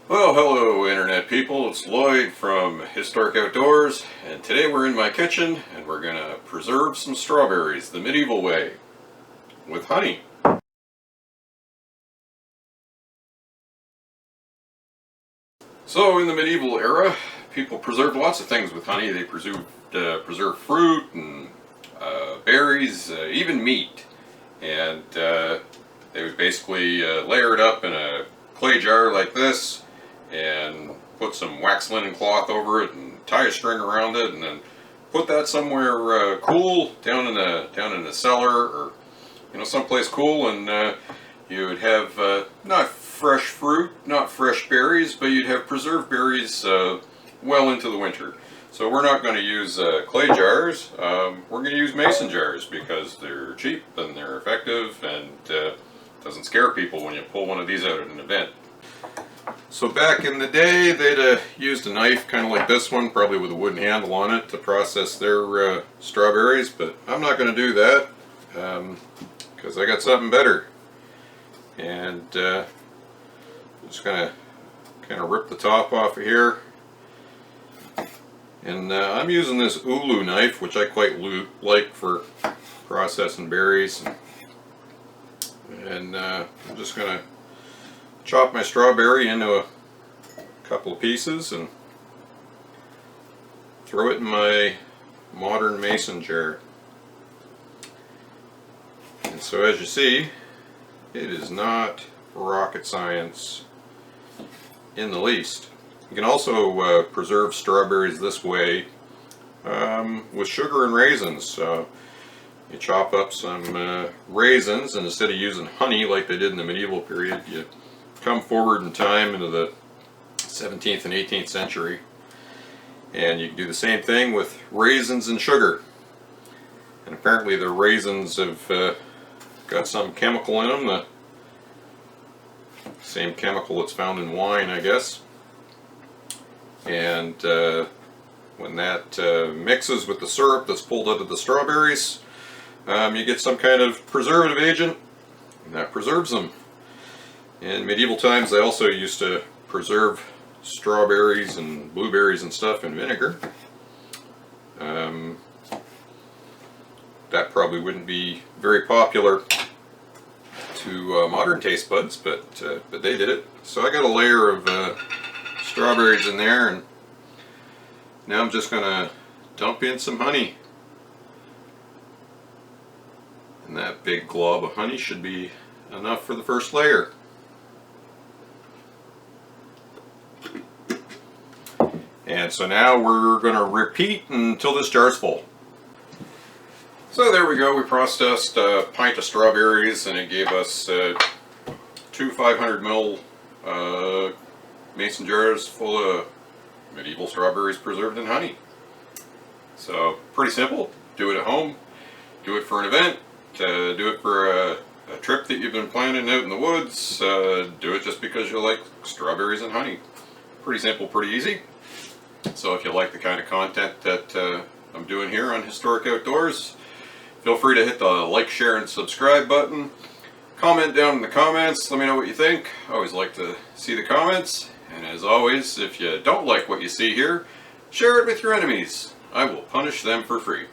Well, hello Internet people, it's Lloyd from Historic Outdoors, and today we're in my kitchen and we're going to preserve some strawberries the medieval way with honey. So in the medieval era, people preserved lots of things with honey. They preserved fruit and berries, even meat, and they would basically layer it up in a clay jar like this and put some wax linen cloth over it and tie a string around it, and then put that somewhere cool down in the cellar, or someplace cool, and you would have not fresh fruit, not fresh berries, but you'd have preserved berries well into the winter. So we're not going to use clay jars. We're going to use mason jars because they're cheap and they're effective, and doesn't scare people when you pull one of these out at an event. So back in the day, they'd used a knife kind of like this one, probably with a wooden handle on it, to process their strawberries, but I'm not going to do that because I got something better. And just going to kind of rip the top off of here. And I'm using this ulu knife, which I quite like for processing berries. And I'm just going to chop my strawberry into a couple of pieces and throw it in my modern mason jar. And so as you see, it is not rocket science in the least. You can also preserve strawberries this way with sugar and raisins. So you chop up some raisins, and instead of using honey like they did in the medieval period, you come forward in time into the 17th and 18th century, and you can do the same thing with raisins and sugar. And apparently the raisins have got some chemical in them, the same chemical that's found in wine, I guess. And when that mixes with the syrup that's pulled out of the strawberries, you get some kind of preservative agent, and that preserves them. In medieval times, they also used to preserve strawberries and blueberries and stuff in vinegar. That probably wouldn't be very popular to modern taste buds, but they did it. So I got a layer of strawberries in there, and now I'm just going to dump in some honey. And that big glob of honey should be enough for the first layer. And so now we're going to repeat until this jar's full. So there we go, we processed a pint of strawberries, and it gave us two 500 ml mason jars full of medieval strawberries preserved in honey. So pretty simple. Do it at home, do it for an event, do it for a trip that you've been planning out in the woods, do it just because you like strawberries and honey. Pretty simple, pretty easy. So if you like the kind of content that I'm doing here on Historic Outdoors, feel free to hit the like, share, and subscribe button. Comment down in the comments, let me know what you think. I always like to see the comments. And as always, if you don't like what you see here, share it with your enemies. I will punish them for free.